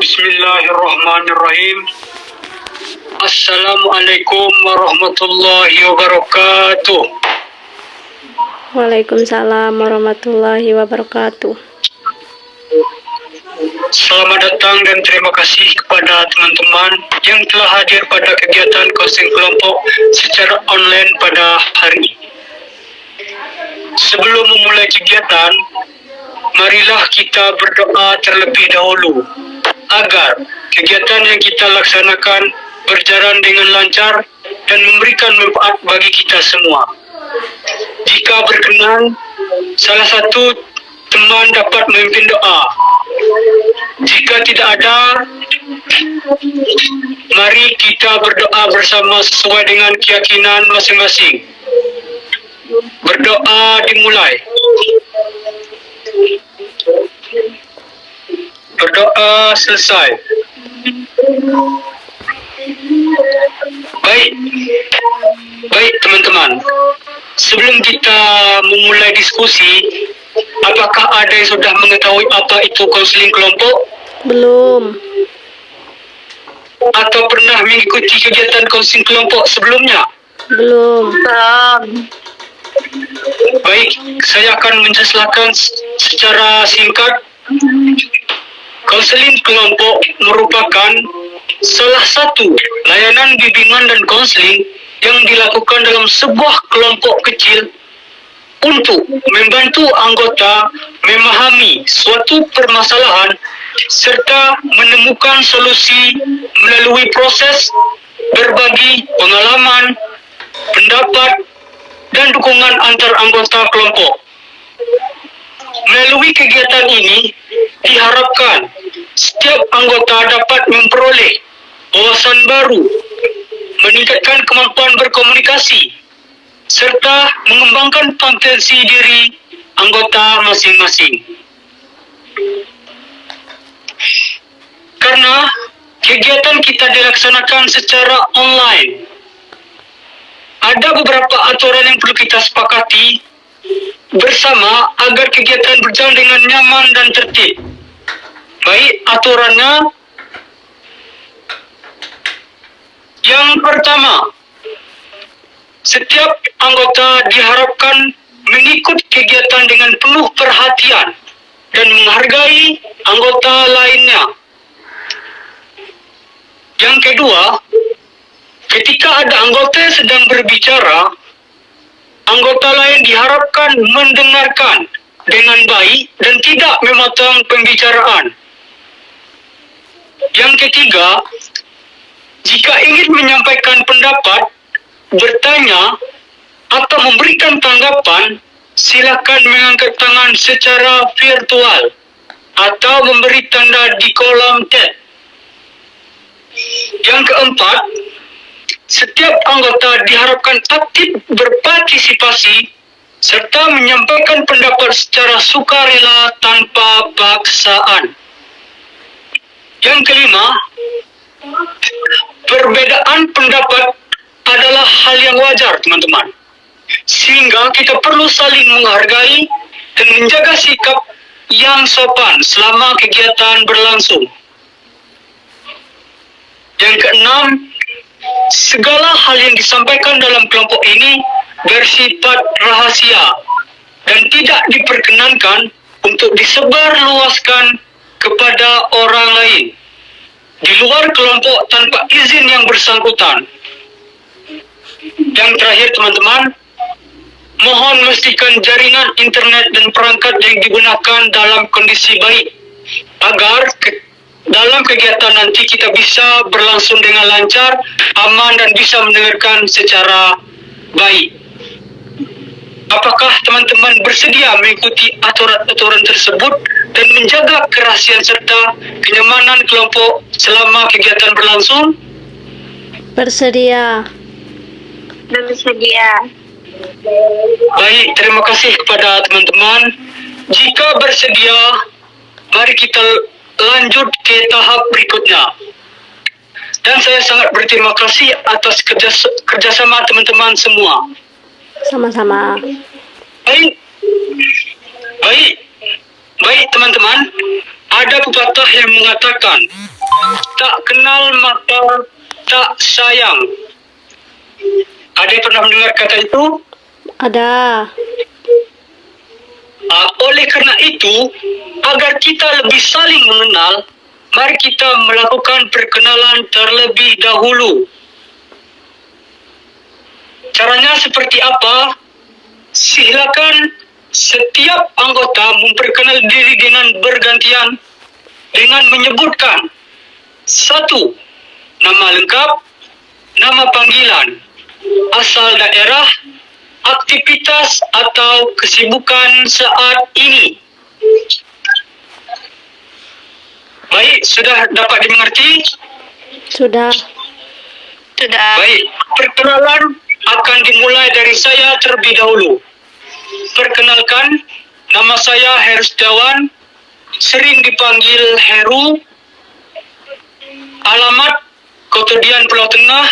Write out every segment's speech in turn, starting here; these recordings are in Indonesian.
Bismillahirrahmanirrahim. Assalamualaikum warahmatullahi wabarakatuh. Waalaikumsalam warahmatullahi wabarakatuh. Selamat datang dan terima kasih kepada teman-teman yang telah hadir pada kegiatan coaching kelompok secara online pada hari ini. Sebelum memulai kegiatan, marilah kita berdoa terlebih dahulu agar kegiatan yang kita laksanakan berjalan dengan lancar dan memberikan manfaat bagi kita semua. Jika berkenan, salah satu teman dapat memimpin doa. Jika tidak ada, mari kita berdoa bersama sesuai dengan keyakinan masing-masing. Berdoa dimulai. Berdoa selesai. Baik teman-teman. Sebelum kita memulai diskusi, apakah ada yang sudah mengetahui apa itu konseling kelompok? Belum. Atau pernah mengikuti kegiatan konseling kelompok sebelumnya? Belum. Baik, saya akan menjelaskan secara singkat. Konseling kelompok merupakan salah satu layanan bimbingan dan konseling yang dilakukan dalam sebuah kelompok kecil untuk membantu anggota memahami suatu permasalahan serta menemukan solusi melalui proses berbagi pengalaman, pendapat, dan dukungan antar anggota kelompok. Melalui kegiatan ini, diharapkan setiap anggota dapat memperoleh wawasan baru, meningkatkan kemampuan berkomunikasi, serta mengembangkan potensi diri anggota masing-masing. Karena kegiatan kita dilaksanakan secara online, ada beberapa aturan yang perlu kita sepakati bersama agar kegiatan berjalan dengan nyaman dan tertib. Baik, aturannya yang pertama, setiap anggota diharapkan mengikut kegiatan dengan penuh perhatian dan menghargai anggota lainnya. Yang kedua, ketika ada anggota yang sedang berbicara, anggota lain diharapkan mendengarkan dengan baik dan tidak memotong pembicaraan. Yang ketiga, jika ingin menyampaikan pendapat, bertanya, atau memberikan tanggapan, silakan mengangkat tangan secara virtual atau memberi tanda di kolom chat. Yang keempat, setiap anggota diharapkan aktif berpartisipasi serta menyampaikan pendapat secara sukarela tanpa paksaan. Yang kelima, perbedaan pendapat adalah hal yang wajar, teman-teman. Sehingga kita perlu saling menghargai dan menjaga sikap yang sopan selama kegiatan berlangsung. Yang keenam, segala hal yang disampaikan dalam kelompok ini bersifat rahasia dan tidak diperkenankan untuk disebarluaskan kepada orang lain di luar kelompok tanpa izin yang bersangkutan. Yang terakhir, teman-teman, mohon memastikan jaringan internet dan perangkat yang digunakan dalam kondisi baik agar dalam kegiatan nanti kita bisa berlangsung dengan lancar, aman, dan bisa mendengarkan secara baik. Apakah teman-teman bersedia mengikuti aturan-aturan tersebut dan menjaga kerahasiaan serta kenyamanan kelompok selama kegiatan berlangsung? Bersedia. Baik, terima kasih kepada teman-teman. Jika bersedia, mari kita lanjut ke tahap berikutnya. Dan saya sangat berterima kasih atas kerjasama teman-teman semua. Sama-sama. Baik teman-teman. Ada pepatah yang mengatakan, tak kenal maka tak sayang. Ada yang pernah mendengar kata itu? Ada. Oleh karena itu, agar kita lebih saling mengenal, mari kita melakukan perkenalan terlebih dahulu. Caranya seperti apa? Silakan setiap anggota memperkenal diri dengan bergantian dengan menyebutkan: 1. Nama lengkap, nama panggilan, asal daerah, aktivitas atau kesibukan saat ini. Baik, sudah dapat dimengerti? Sudah. Baik, perkenalan akan dimulai dari saya terlebih dahulu. Perkenalkan, nama saya Heru Setiawan, sering dipanggil Heru. Alamat Kota Dian, Pulau Tengah.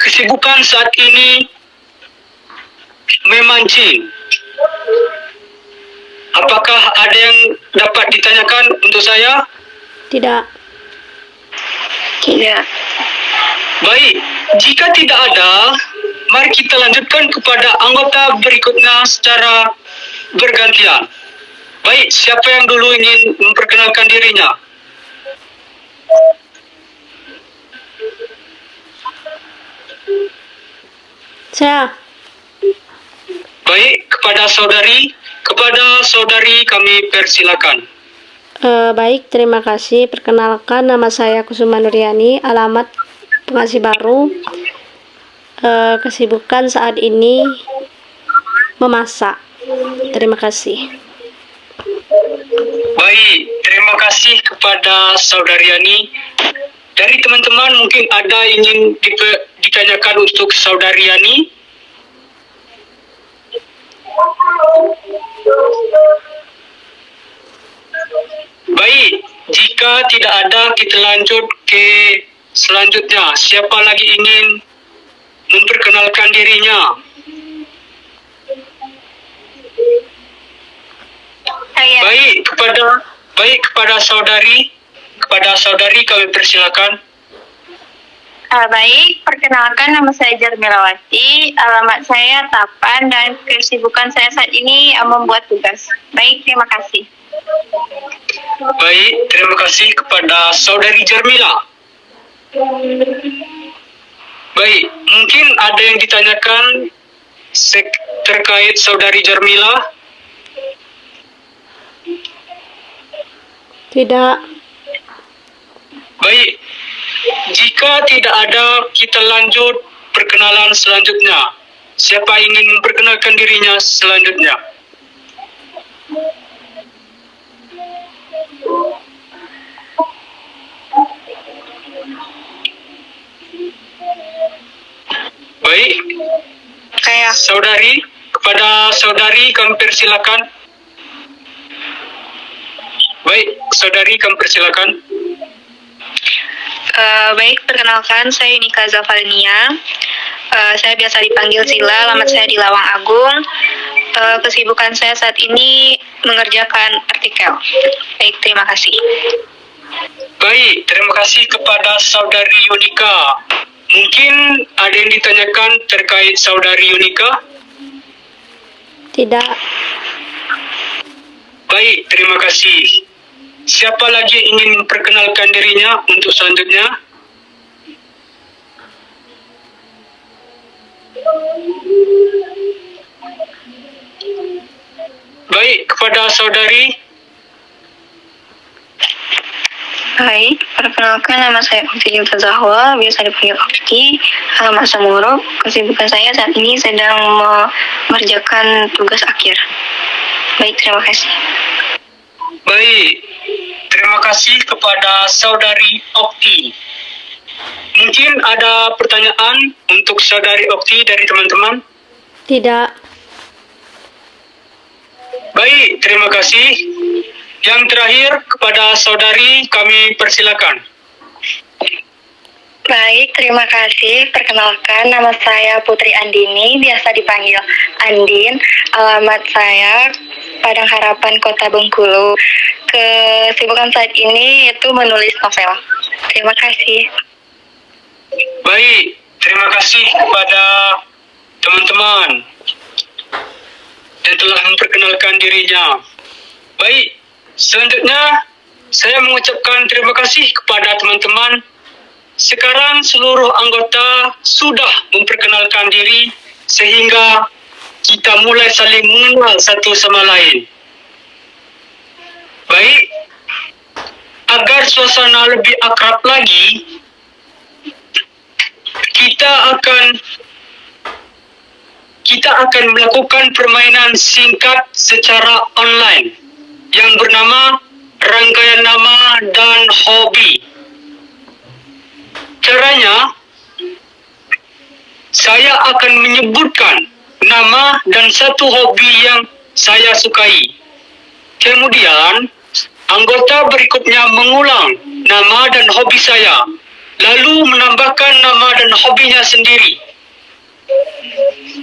Kesibukan saat ini memancing. Apakah ada yang dapat ditanyakan untuk saya? Tidak. Tidak. Baik, jika tidak ada, mari kita lanjutkan kepada anggota berikutnya secara bergantian. Baik, siapa yang dulu ingin memperkenalkan dirinya? Saya. Baik, kepada saudari kami persilakan. Baik, terima kasih. Perkenalkan, nama saya Kusuma Nuryani, alamat Pengasih Baru. Kesibukan saat ini memasak. Terima kasih. Baik, terima kasih kepada saudari Yani. Dari teman-teman mungkin ada ingin ditanyakan untuk saudari Yani? Baik, jika tidak ada, kita lanjut ke selanjutnya. Siapa lagi ingin memperkenalkan dirinya? Saya. Baik kepada saudari kami persilakan. Baik, perkenalkan nama saya Jarmilawati, alamat saya Tapan, dan kesibukan saya saat ini membuat tugas. Baik, terima kasih. Baik, terima kasih kepada saudari Jarmila. Baik, mungkin ada yang ditanyakan terkait saudari Jarmila? Tidak. Baik, jika tidak ada, kita lanjut perkenalan selanjutnya. Siapa ingin memperkenalkan dirinya selanjutnya? Baik, kepada saudari kami persilakan. Baik, saudari kami persilakan. Baik, perkenalkan saya Unika Zafalnia. Saya biasa dipanggil Sila, alamat saya di Lawang Agung. Kesibukan saya saat ini mengerjakan artikel. Baik, terima kasih. Baik, terima kasih kepada saudari Unika. Mungkin ada yang ditanyakan terkait saudari Unika? Tidak. Baik, terima kasih. Siapa lagi yang ingin memperkenalkan dirinya untuk selanjutnya? Baik, kepada saudari. Baik, perkenalkan nama saya Ukti Yuta Zahwa, biasa dipanggil Ukti, alamat Samuruk. Kesibukan saya saat ini sedang mengerjakan tugas akhir. Baik, terima kasih. Baik, terima kasih kepada saudari Okti. Mungkin ada pertanyaan untuk saudari Okti dari teman-teman? Tidak. Baik, terima kasih. Yang terakhir kepada saudari kami persilakan. Baik, terima kasih. Perkenalkan, nama saya Putri Andini, biasa dipanggil Andin. Alamat saya Padang Harapan, Kota Bengkulu. kesibukan saat ini itu menulis novel. Terima kasih. Baik, terima kasih kepada teman-teman yang telah memperkenalkan dirinya. Baik, selanjutnya saya mengucapkan terima kasih kepada teman-teman. Sekarang seluruh anggota sudah memperkenalkan diri sehingga kita mulai saling mengenal satu sama lain. Baik, agar suasana lebih akrab lagi, kita akan melakukan permainan singkat secara online yang bernama rangkaian nama dan hobi. Caranya, saya akan menyebutkan nama dan satu hobi yang saya sukai. Kemudian, anggota berikutnya mengulang nama dan hobi saya, lalu menambahkan nama dan hobinya sendiri.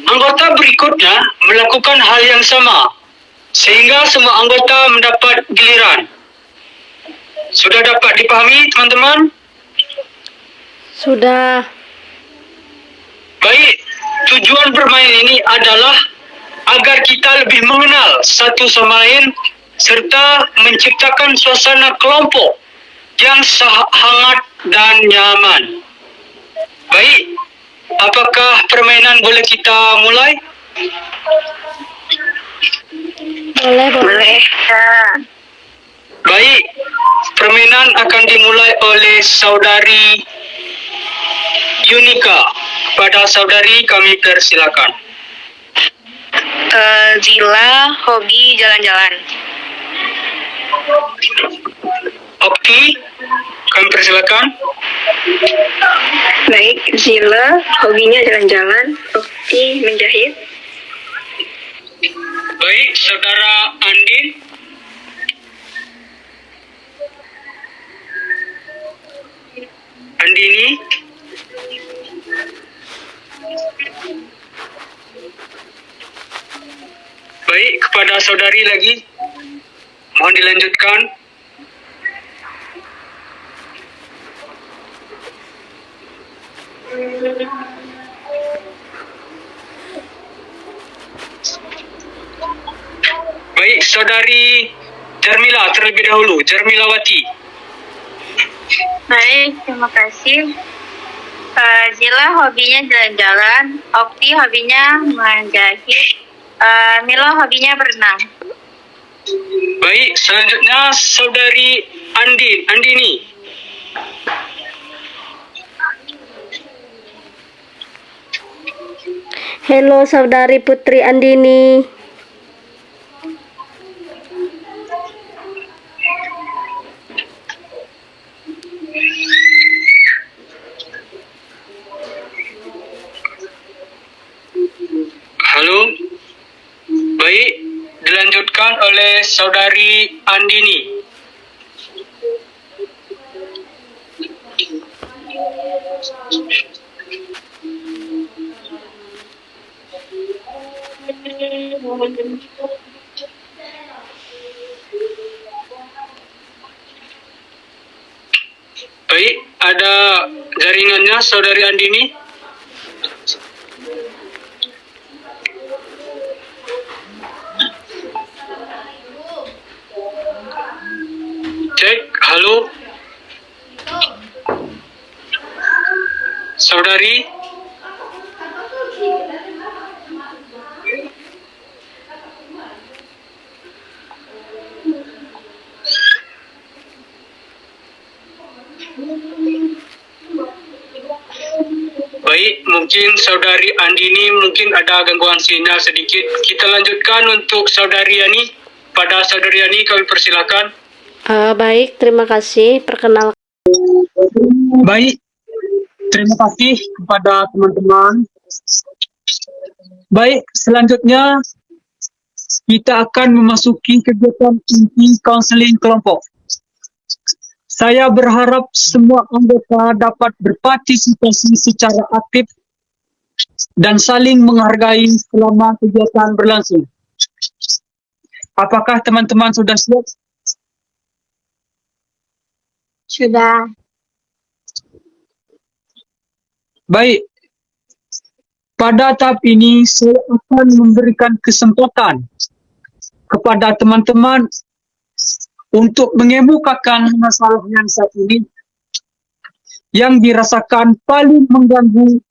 Anggota berikutnya melakukan hal yang sama, sehingga semua anggota mendapat giliran. Sudah dapat dipahami, teman-teman? Sudah. Baik, tujuan bermain ini adalah agar kita lebih mengenal satu sama lain serta menciptakan suasana kelompok yang hangat dan nyaman. Baik, apakah permainan boleh kita mulai? Boleh. Baik, permainan akan dimulai oleh saudari Yunika. Pada saudari kami persilakan. Zila, hobi jalan-jalan. Okti, kami persilakan. Baik, Zila, hobinya jalan-jalan. Okti, menjahit. Baik, saudara Andin. Andini. Baik, kepada saudari lagi. Mohon dilanjutkan. Baik, saudari Jarmila terlebih dahulu. Jarmilawati. Baik, terima kasih. Zila hobinya jalan-jalan, Okti hobinya menjahit, Mila hobinya berenang. Baik, selanjutnya saudari Andini. Halo saudari Putri Andini. Halo. Baik, dilanjutkan oleh saudari Andini. Baik, ada jaringannya saudari Andini. Cek, halo. Saudari. Baik, mungkin saudari Andini mungkin ada gangguan sinyal sedikit. Kita lanjutkan untuk saudari Yani. Pada saudari Yani kami persilakan. Baik, terima kasih. Perkenalkan. Baik, terima kasih kepada teman-teman. Baik, selanjutnya kita akan memasuki kegiatan inti konseling kelompok. Saya berharap semua anggota dapat berpartisipasi secara aktif dan saling menghargai selama kegiatan berlangsung. Apakah teman-teman sudah siap? Sudah. Baik, pada tahap ini saya akan memberikan kesempatan kepada teman-teman untuk mengemukakan masalah yang saat ini yang dirasakan paling mengganggu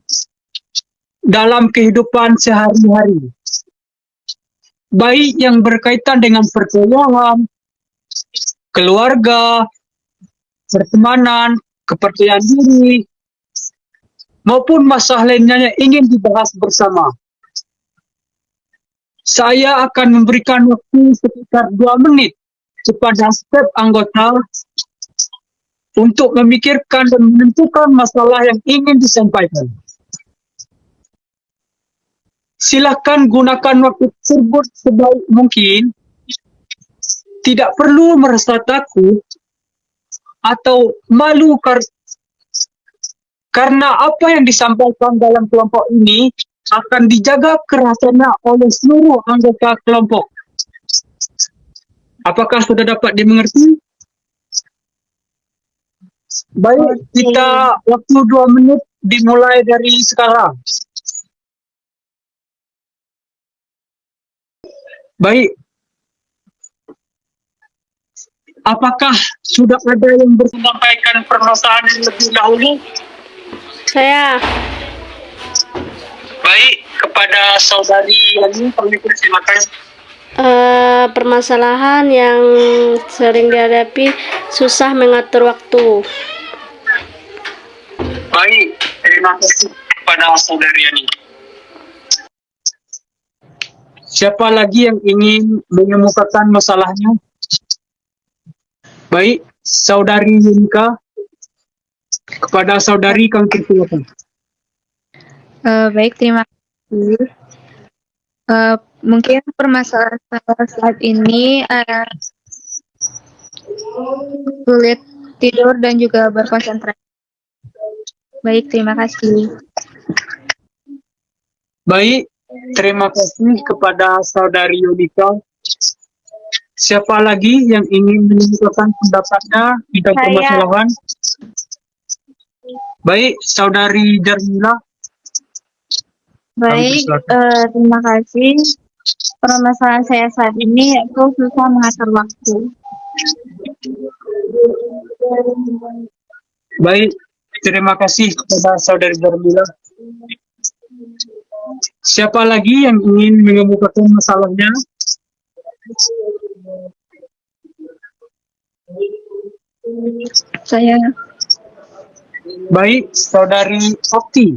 dalam kehidupan sehari-hari. Baik yang berkaitan dengan percayaan, keluarga, pertemanan, kepercayaan diri, maupun masalah lainnya yang ingin dibahas bersama. Saya akan memberikan waktu sekitar 2 menit kepada setiap anggota untuk memikirkan dan menentukan masalah yang ingin disampaikan. Silakan gunakan waktu tersebut sebaik mungkin. Tidak perlu merasa takut atau malu karena apa yang disampaikan dalam kelompok ini akan dijaga kerahasiaan oleh seluruh anggota kelompok. Apakah sudah dapat dimengerti? Baik, kita waktu 2 menit dimulai dari sekarang. Baik. Apakah sudah ada yang menyampaikan permasalahan yang lebih dahulu? Saya. Baik, kepada saudari Ani, kami persilakan. Permasalahan yang sering dihadapi susah mengatur waktu. Baik, terima kasih kepada saudari Yani. Siapa lagi yang ingin mengemukakan masalahnya? Baik, saudari Yunika. Kepada saudari kami persilakan. Baik, terima kasih. Mungkin permasalahan saya saat ini sulit tidur dan juga berkonsentrasi. Baik, terima kasih. Baik, terima kasih kepada saudari Yunika. Siapa lagi yang ingin menyampaikan pendapatnya tentang Saya. permasalahan? Baik, saudari Jarmila. Baik, terima kasih. Permasalahan saya saat ini yaitu susah mengatur waktu. Baik, terima kasih kepada saudari Jarmila. Siapa lagi yang ingin mengemukakan masalahnya? Saya. Baik, saudari Okti.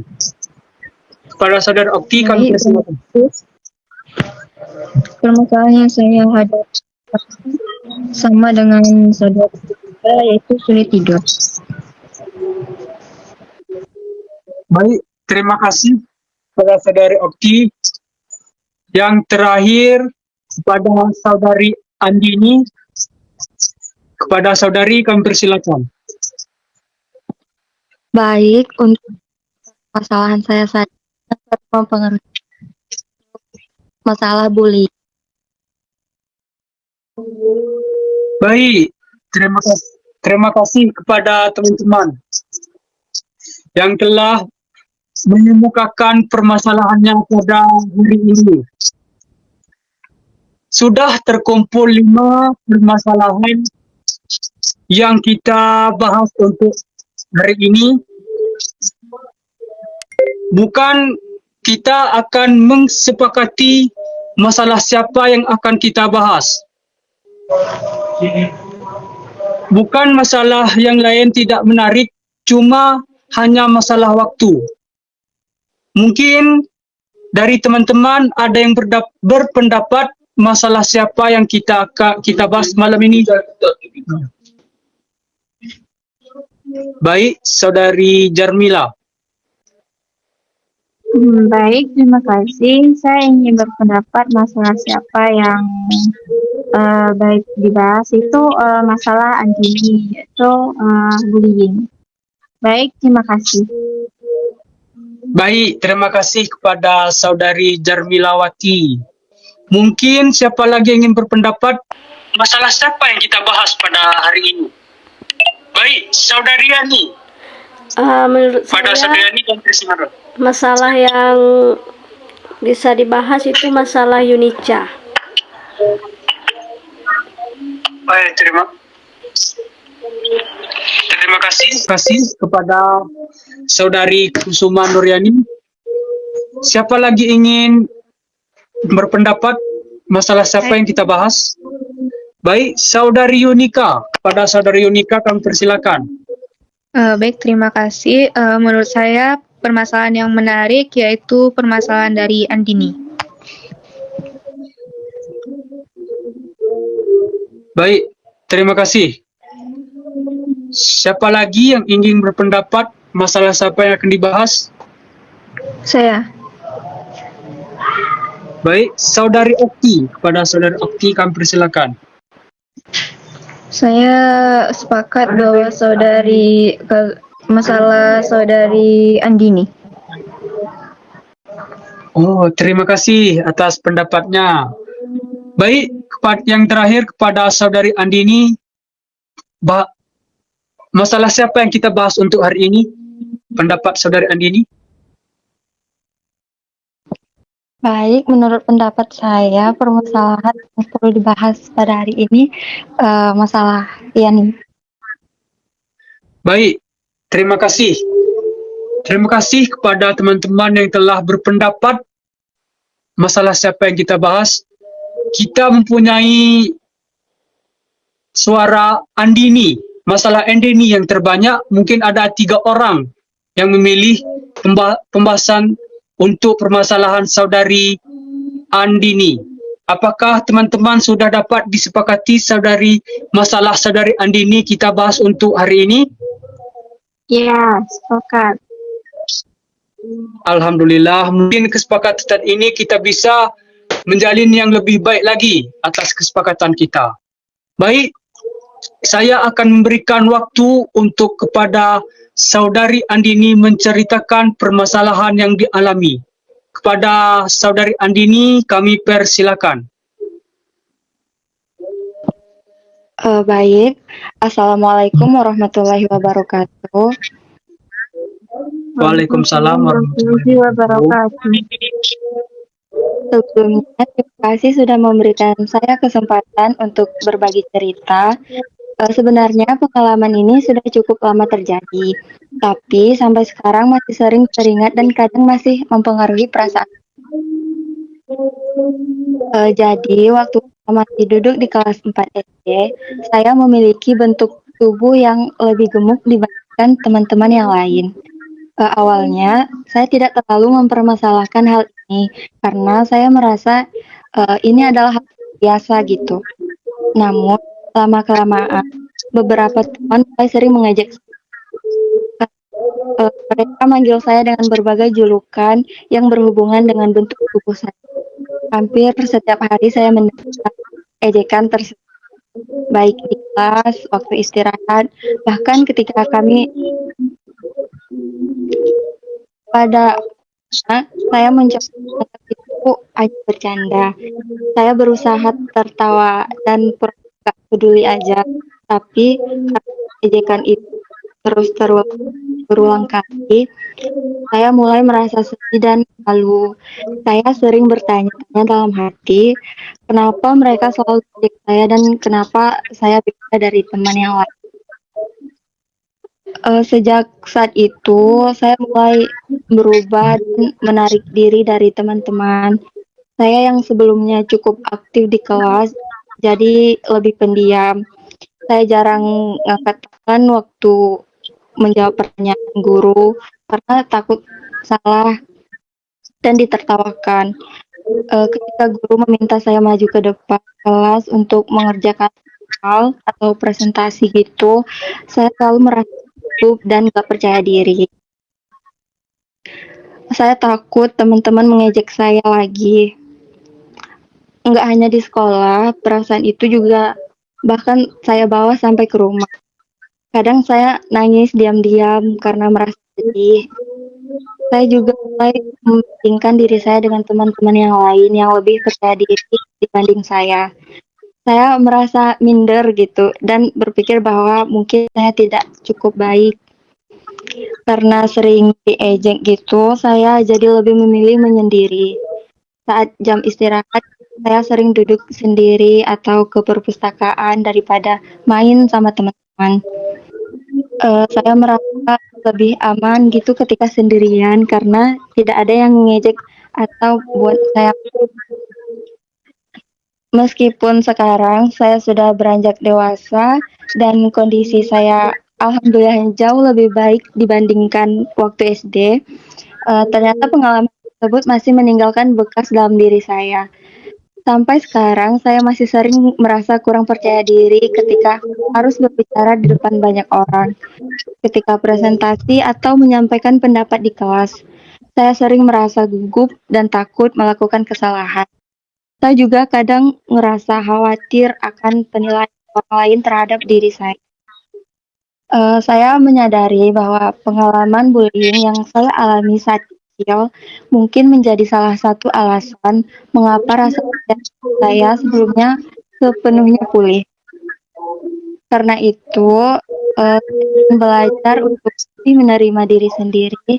Kepada saudari Okti kami Baik, persilakan. permasalahan yang saya hadapi sama dengan saudara kita, yaitu sulit tidur. Baik, terima kasih kepada saudari Okti. Yang terakhir kepada saudari Andini. Kepada saudari kami persilakan. Baik, untuk permasalahan saya saat ini mempengaruhi masalah bullying. Baik, terima kasih kepada teman-teman yang telah mengemukakan permasalahannya pada hari ini. Sudah terkumpul 5 permasalahan yang kita bahas untuk hari ini. Bukan kita akan mengsepakati masalah siapa yang akan kita bahas. Bukan masalah yang lain tidak menarik, cuma hanya masalah waktu. Mungkin dari teman-teman ada yang berpendapat masalah siapa yang kita bahas malam ini. Baik, saudari Jarmila. Baik, terima kasih. Saya ingin berpendapat masalah siapa yang baik dibahas itu masalah Andini, yaitu bullying. Baik, terima kasih. Baik, terima kasih kepada saudari Jarmilawati. Mungkin siapa lagi yang ingin berpendapat masalah siapa yang kita bahas pada hari ini? Baik, Saudari Yani. Menurut Pada saya Saudari Yani dan Prismara. masalah yang bisa dibahas itu masalah Yunica. Baik, terima kasih kepada Saudari Kusuma Nuryani. Siapa lagi ingin berpendapat masalah siapa yang kita bahas? Baik, Saudari Yunika. Kepada Saudari Yunika kami persilakan. Baik, terima kasih. Menurut saya permasalahan yang menarik yaitu permasalahan dari Andini. Baik, terima kasih. Siapa lagi yang ingin berpendapat masalah siapa yang akan dibahas? Saya. Baik, Saudari Okti. Kepada Saudari Okti kami persilakan. Saya sepakat bahwa masalah saudari Andini. Oh, terima kasih atas pendapatnya. Baik, yang terakhir kepada Saudari Andini. Masalah siapa yang kita bahas untuk hari ini? Pendapat Saudari Andini? Baik, menurut pendapat saya, permasalahan yang perlu dibahas pada hari ini masalah Yani. Baik, terima kasih. Terima kasih kepada teman-teman yang telah berpendapat masalah siapa yang kita bahas. Kita mempunyai suara Andini. Masalah Andini yang terbanyak, mungkin ada 3 orang yang memilih pembahasan untuk permasalahan Saudari Andini. Apakah teman-teman sudah dapat disepakati masalah Saudari Andini kita bahas untuk hari ini? Ya, sepakat. Alhamdulillah, mungkin kesepakatan ini kita bisa menjalin yang lebih baik lagi atas kesepakatan kita. Baik, saya akan memberikan waktu untuk kepada Saudari Andini menceritakan permasalahan yang dialami. Kepada Saudari Andini, kami persilakan. Baik, Assalamualaikum warahmatullahi wabarakatuh. Waalaikumsalam warahmatullahi wabarakatuh. Sebelumnya, terima kasih sudah memberikan saya kesempatan untuk berbagi cerita. Sebenarnya pengalaman ini sudah cukup lama terjadi, tapi sampai sekarang masih sering teringat dan kadang masih mempengaruhi perasaan. Jadi, waktu masih duduk di kelas 4 SD, saya memiliki bentuk tubuh yang lebih gemuk dibandingkan teman-teman yang lain. Awalnya, saya tidak terlalu mempermasalahkan hal ini, karena saya merasa ini adalah hal biasa gitu. Namun, lama-kelamaan, beberapa teman mulai sering mengajak mereka manggil saya dengan berbagai julukan yang berhubungan dengan bentuk tubuh saya. Hampir setiap hari saya mendengar ejekan tersebut, baik di kelas, waktu istirahat, bahkan ketika kami pada saya mencoba itu hanya bercanda. Saya berusaha tertawa dan gak peduli aja, tapi karena ejekan itu terus berulang kali, saya mulai merasa sedih dan malu. Saya sering bertanya-tanya dalam hati, kenapa mereka selalu mengejek saya dan kenapa saya beda dari teman yang lain. Sejak saat itu, saya mulai berubah dan menarik diri dari teman-teman. Saya yang sebelumnya cukup aktif di kelas, jadi lebih pendiam. Saya jarang ngangkat tangan waktu menjawab pertanyaan guru karena takut salah dan ditertawakan. Ketika guru meminta saya maju ke depan kelas untuk mengerjakan hal atau presentasi gitu, saya selalu merasa takut dan gak percaya diri. Saya takut teman-teman mengejek saya lagi. Nggak hanya di sekolah, perasaan itu juga bahkan saya bawa sampai ke rumah. Kadang saya nangis diam-diam karena merasa sedih. Saya juga mulai membandingkan diri saya dengan teman-teman yang lain yang lebih percaya diri dibanding saya. saya merasa minder gitu dan berpikir bahwa mungkin saya tidak cukup baik. Karena sering diejek gitu, saya jadi lebih memilih menyendiri. Saat jam istirahat, saya sering duduk sendiri atau ke perpustakaan daripada main sama teman-teman. Saya merasa lebih aman gitu ketika sendirian karena tidak ada yang mengejek atau buat saya. Meskipun sekarang saya sudah beranjak dewasa dan kondisi saya alhamdulillah jauh lebih baik dibandingkan waktu SD, ternyata pengalaman tersebut masih meninggalkan bekas dalam diri saya. Sampai sekarang saya masih sering merasa kurang percaya diri ketika harus berbicara di depan banyak orang, ketika presentasi atau menyampaikan pendapat di kelas. Saya sering merasa gugup dan takut melakukan kesalahan. Saya juga kadang ngerasa khawatir akan penilaian orang lain terhadap diri saya. Saya menyadari bahwa pengalaman bullying yang saya alami saat kecil mungkin menjadi salah satu alasan mengapa rasa percaya diri saya sebelumnya sepenuhnya pulih. Karena itu, saya ingin belajar untuk lebih menerima diri sendiri,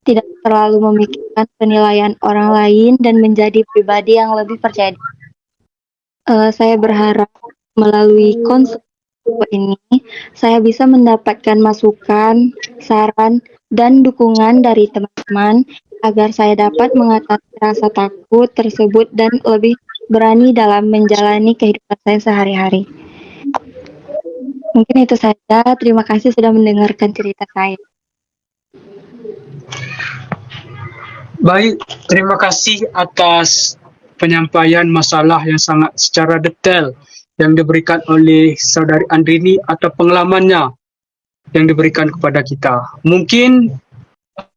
tidak terlalu memikirkan penilaian orang lain, dan menjadi pribadi yang lebih percaya diri. Saya berharap melalui konseling ini, saya bisa mendapatkan masukan, saran, dan dukungan dari teman-teman agar saya dapat mengatasi rasa takut tersebut dan lebih berani dalam menjalani kehidupan saya sehari-hari. Mungkin itu saja. Terima kasih sudah mendengarkan cerita saya. Baik, terima kasih atas penyampaian masalah yang sangat secara detail yang diberikan oleh Saudari Andrini atau pengalamannya yang diberikan kepada kita. Mungkin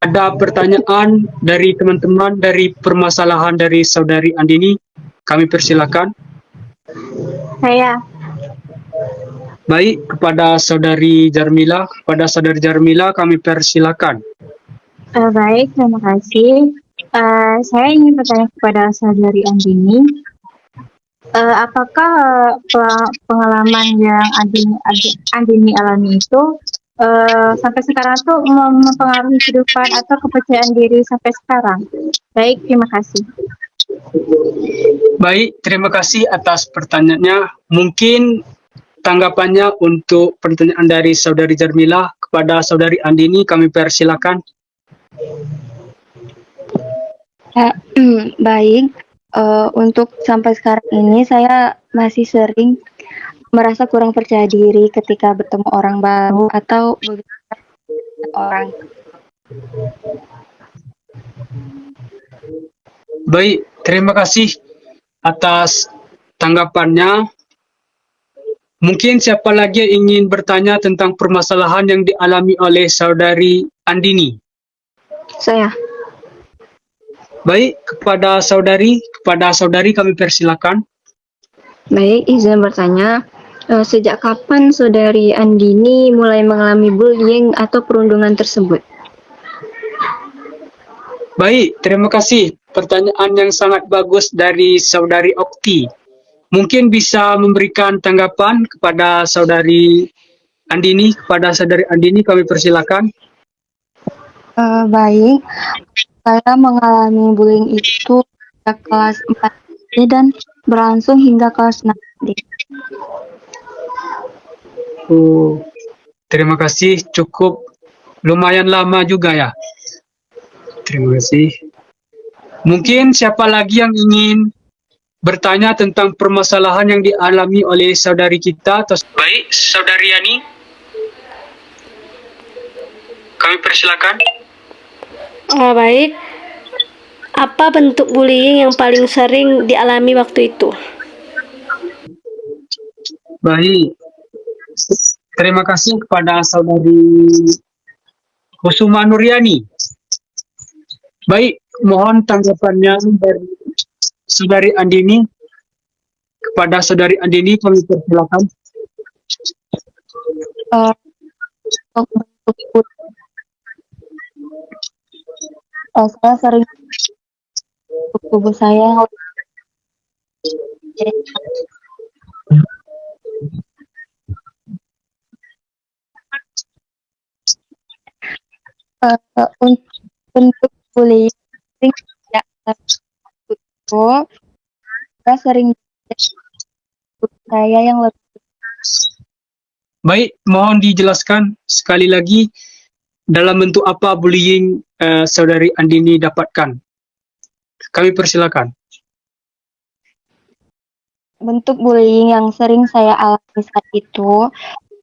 ada pertanyaan dari teman-teman dari permasalahan dari Saudari Andini. Kami persilakan. Saya. Baik, kepada Saudari Jarmila. Kepada Saudari Jarmila kami persilakan. Baik, terima kasih. Saya ingin bertanya kepada Saudari Andini, apakah pengalaman yang Andini alami itu sampai sekarang tuh mempengaruhi kehidupan atau kepercayaan diri sampai sekarang? Baik, terima kasih. Baik, terima kasih atas pertanyaannya. Mungkin tanggapannya untuk pertanyaan dari Saudari Jarmila kepada Saudari Andini kami persilakan. Baik, untuk sampai sekarang ini saya masih sering merasa kurang percaya diri ketika bertemu orang baru atau berbicara dengan orang. Baik, terima kasih atas tanggapannya. Mungkin siapa lagi yang ingin bertanya tentang permasalahan yang dialami oleh Saudari Andini? Saya. Baik, kepada saudari kami persilakan. Baik, izin bertanya. Sejak kapan Saudari Andini mulai mengalami bullying atau perundungan tersebut? Baik, terima kasih. Pertanyaan yang sangat bagus dari Saudari Okti. Mungkin bisa memberikan tanggapan kepada Saudari Andini. Kepada Saudari Andini kami persilakan. Baik, saya mengalami bullying itu sejak kelas 4 SD dan berlangsung hingga kelas 6 SD. Terima kasih, cukup lumayan lama juga ya. Terima kasih. Mungkin siapa lagi yang ingin bertanya tentang permasalahan yang dialami oleh saudari kita? Baik, Saudari Yani. Kami persilakan. Baik. Apa bentuk bullying yang paling sering dialami waktu itu? Baik. Terima kasih kepada Saudari Kusuma Nuryani. Baik, mohon tanggapannya dari Saudari Andini. Kepada Saudari Andini kami persilakan. Saya sering tubuh saya Untuk bullying sering tidak itu, saya sering saya yang lebih Baik, mohon dijelaskan sekali lagi dalam bentuk apa bullying saudari Andini dapatkan. Kami persilakan. bentuk bullying yang sering saya alami saat itu,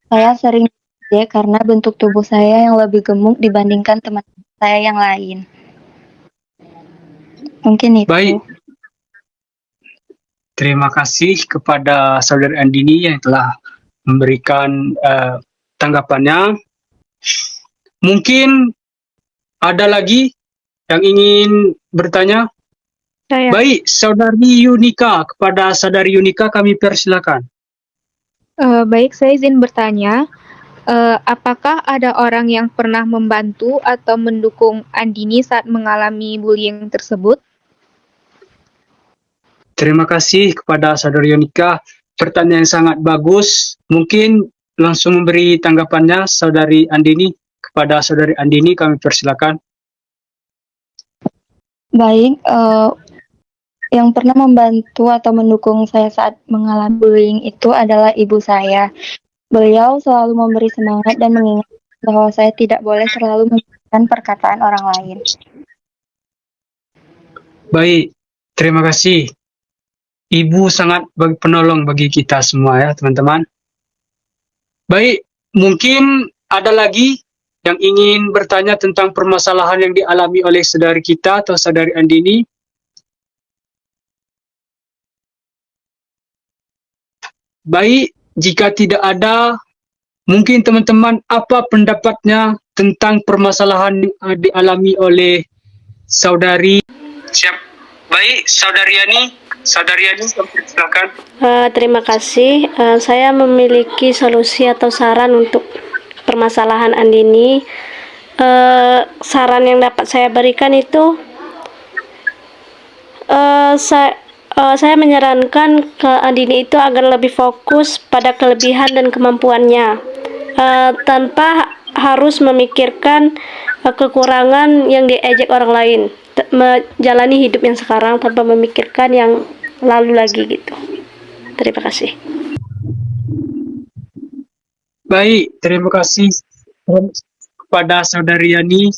saya sering diejek karena bentuk tubuh saya yang lebih gemuk dibandingkan teman saya yang lain. Mungkin itu. Baik. Terima kasih kepada saudari Andini yang telah memberikan tanggapannya. Mungkin ada lagi yang ingin bertanya? Saya. Baik, saudari Yunika. Kepada saudari Yunika kami persilakan. Baik, saya izin bertanya, apakah ada orang yang pernah membantu atau mendukung Andini saat mengalami bullying tersebut? Terima kasih kepada saudari Yunika. Pertanyaan yang sangat bagus. Mungkin langsung memberi tanggapannya saudari Andini. Kepada saudari Andini kami persilakan. Baik, yang pernah membantu atau mendukung saya saat mengalami bullying itu adalah ibu saya. Beliau selalu memberi semangat dan mengingat bahwa saya tidak boleh terlalu mengikuti perkataan orang lain. Baik, terima kasih. Ibu sangat penolong bagi kita semua ya teman-teman. Baik, mungkin ada lagi yang ingin bertanya tentang permasalahan yang dialami oleh saudari kita atau saudari Andini. Baik, jika tidak ada, mungkin teman-teman apa pendapatnya tentang permasalahan yang dialami oleh saudari. Siap. Baik, saudari Yani, silakan. Terima kasih. Saya memiliki solusi atau saran untuk permasalahan Andini. Saran yang dapat saya berikan itu, saya menyarankan ke Andini itu agar lebih fokus pada kelebihan dan kemampuannya, tanpa harus memikirkan kekurangan yang diejek orang lain. Menjalani hidup yang sekarang tanpa memikirkan yang lalu lagi gitu. Terima kasih. Baik, terima kasih kepada saudari Yani.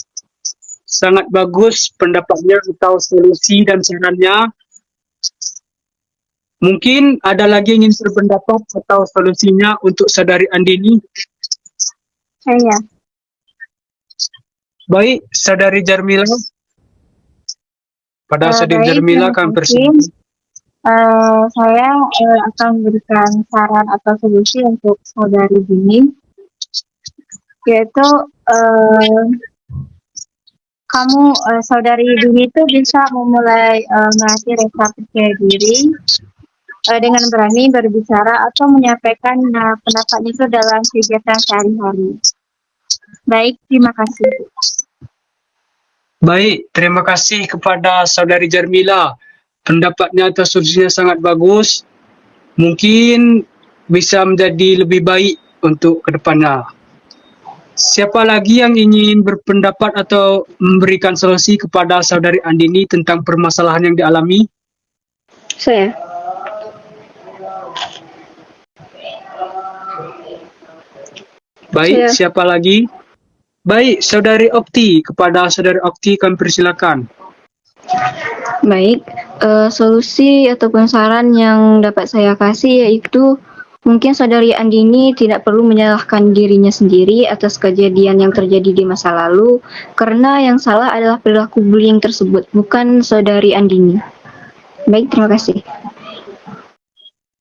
Sangat bagus pendapatnya atau solusi dan sarannya. Mungkin ada lagi yang ingin berpendapat atau solusinya untuk saudari Andini. Saya. Baik, saudari Jarmila. Pada saudari Baik, Jarmila terima kami kasih. persilakan. Saya akan memberikan saran atau solusi untuk saudari Dini, yaitu saudari Dini itu bisa memulai melatih rasa percaya diri dengan berani berbicara atau menyampaikan pendapatnya itu dalam kegiatan sehari-hari. Baik, terima kasih. Baik, terima kasih kepada saudari Jarmila. Pendapatnya atau solusinya sangat bagus. Mungkin bisa menjadi lebih baik untuk kedepannya. Siapa lagi yang ingin berpendapat atau memberikan solusi kepada saudari Andini tentang permasalahan yang dialami? Saya. Baik, siapa lagi? Baik, saudari Okti. Kepada saudari Okti kami persilakan. Baik, solusi ataupun saran yang dapat saya kasih yaitu mungkin saudari Andini tidak perlu menyalahkan dirinya sendiri atas kejadian yang terjadi di masa lalu, karena yang salah adalah perilaku bullying tersebut, bukan saudari Andini. Baik, terima kasih.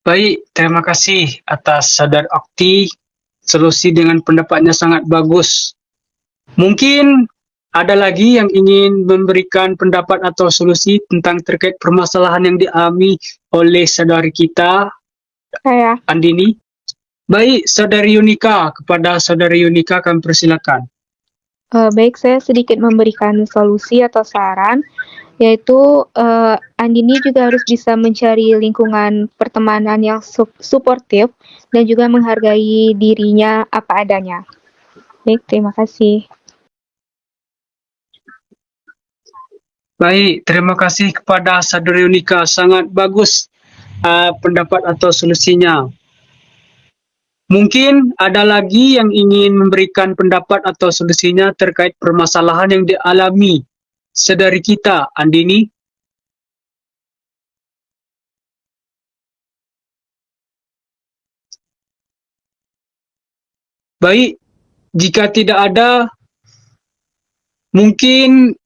Baik, terima kasih atas saudari Okti. Solusi dengan pendapatnya sangat bagus. Mungkin ada lagi yang ingin memberikan pendapat atau solusi tentang terkait permasalahan yang dialami oleh saudari kita, Saya. Andini. Baik, saudari Yunika. Kepada saudari Yunika kami persilakan. Baik, saya sedikit memberikan solusi atau saran, yaitu Andini juga harus bisa mencari lingkungan pertemanan yang suportif dan juga menghargai dirinya apa adanya. Baik, terima kasih. Baik, terima kasih kepada Saudari Unika. Sangat bagus pendapat atau solusinya. Mungkin ada lagi yang ingin memberikan pendapat atau solusinya terkait permasalahan yang dialami saudari kita, Andini. Baik, jika tidak ada, mungkin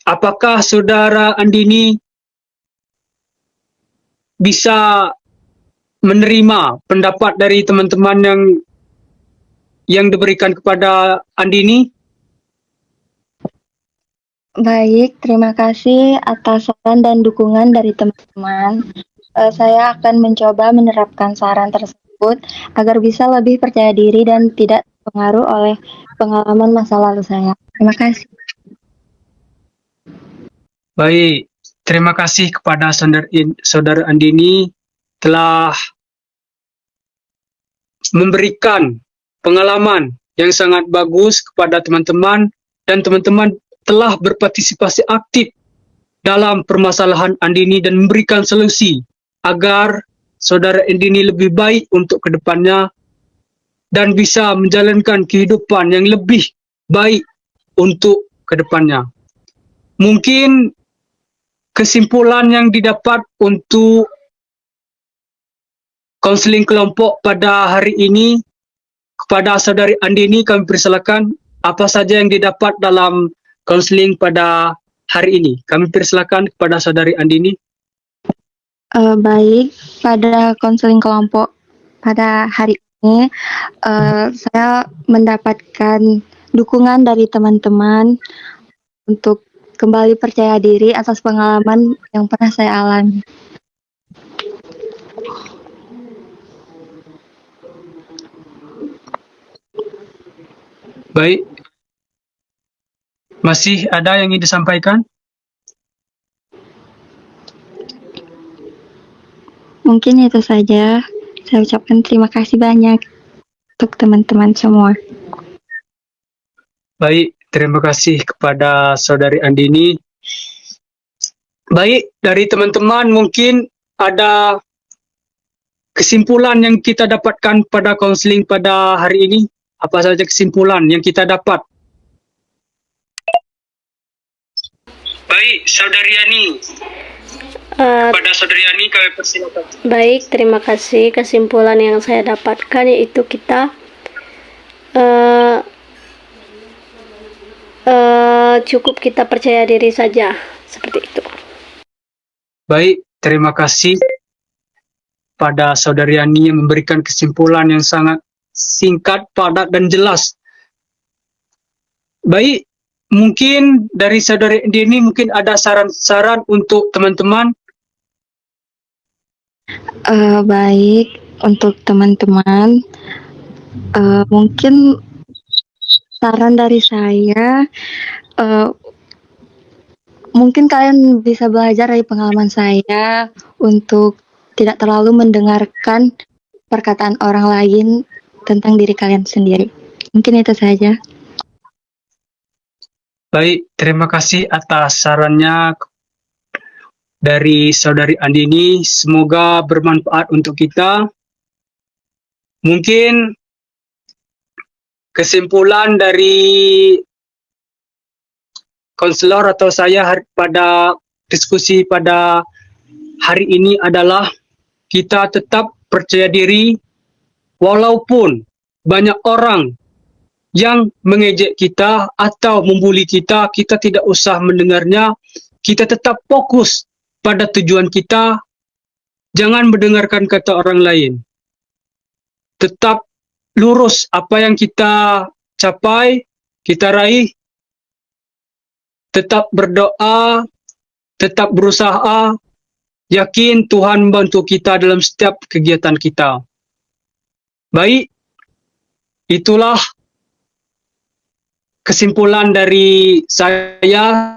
apakah saudara Andini bisa menerima pendapat dari teman-teman yang diberikan kepada Andini? Baik, terima kasih atas saran dan dukungan dari teman-teman. Saya akan mencoba menerapkan saran tersebut agar bisa lebih percaya diri dan tidak terpengaruh oleh pengalaman masa lalu saya. Terima kasih. Baik, terima kasih kepada saudara Andini telah memberikan pengalaman yang sangat bagus kepada teman-teman, dan teman-teman telah berpartisipasi aktif dalam permasalahan Andini dan memberikan solusi agar saudara Andini lebih baik untuk kedepannya dan bisa menjalankan kehidupan yang lebih baik untuk kedepannya. Mungkin kesimpulan yang didapat untuk konseling kelompok pada hari ini kepada saudari Andini kami persilakan apa saja yang didapat dalam konseling pada hari ini. Kami persilakan kepada saudari Andini. Baik, pada konseling kelompok pada hari ini saya mendapatkan dukungan dari teman-teman untuk kembali percaya diri atas pengalaman yang pernah saya alami. Baik. Masih ada yang ingin disampaikan? Mungkin itu saja. Saya ucapkan terima kasih banyak untuk teman-teman semua. Baik, terima kasih kepada saudari Andini. Baik, dari teman-teman mungkin ada kesimpulan yang kita dapatkan pada konseling pada hari ini. Apa saja kesimpulan yang kita dapat? Baik, saudari Yani. Pada saudari Yani kami persilakan. Baik, terima kasih. Kesimpulan yang saya dapatkan yaitu kita cukup kita percaya diri saja, seperti itu. Baik, terima kasih pada saudari Yani yang memberikan kesimpulan yang sangat singkat, padat, dan jelas. Baik, mungkin dari saudari Andini mungkin ada saran-saran untuk teman-teman. Baik, untuk teman-teman, mungkin saran dari saya, mungkin kalian bisa belajar dari pengalaman saya untuk tidak terlalu mendengarkan perkataan orang lain tentang diri kalian sendiri. Mungkin itu saja. Baik, terima kasih atas sarannya dari saudari Andini. Semoga bermanfaat untuk kita. Mungkin kesimpulan dari konselor atau saya pada diskusi pada hari ini adalah kita tetap percaya diri walaupun banyak orang yang mengejek kita atau membuli kita, kita tidak usah mendengarnya. Kita tetap fokus pada tujuan kita, jangan mendengarkan kata orang lain. Tetap lurus apa yang kita capai, kita raih. Tetap berdoa, tetap berusaha, yakin Tuhan membantu kita dalam setiap kegiatan kita. Baik, itulah kesimpulan dari saya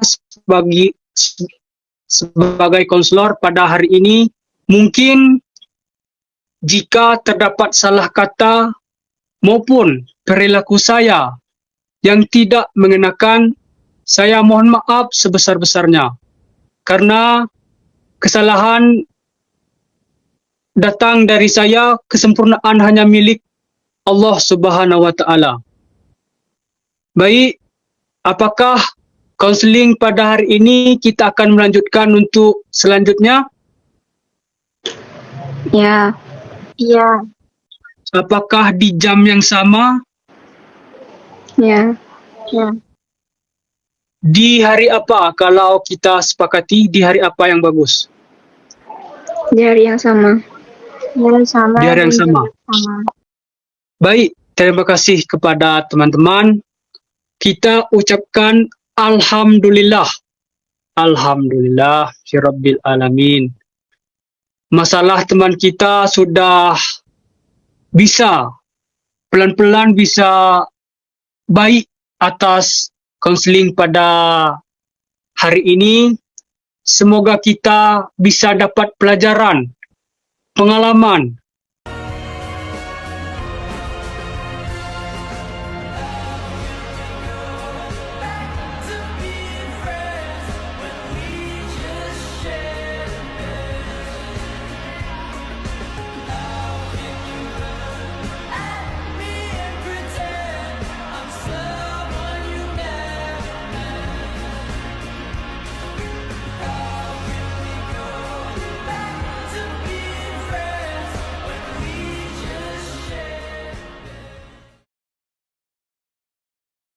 sebagai konselor pada hari ini. Mungkin jika terdapat salah kata maupun perilaku saya yang tidak mengenakan, saya mohon maaf sebesar-besarnya karena kesalahan datang dari saya, kesempurnaan hanya milik Allah Subhanahu wa taala. Baik, apakah konseling pada hari ini kita akan melanjutkan untuk selanjutnya? Ya, Iya. Apakah di jam yang sama? ya. Ya. Di hari apa kalau kita sepakati di hari apa yang bagus? Di hari yang sama. Yang sama. Di hari yang dan sama. jam sama. Baik, terima kasih kepada teman-teman. Kita ucapkan Alhamdulillah. Alhamdulillah Rabbil Alamin. Masalah teman kita sudah bisa pelan-pelan bisa baik atas konseling pada hari ini. Semoga kita bisa dapat pelajaran, pengalaman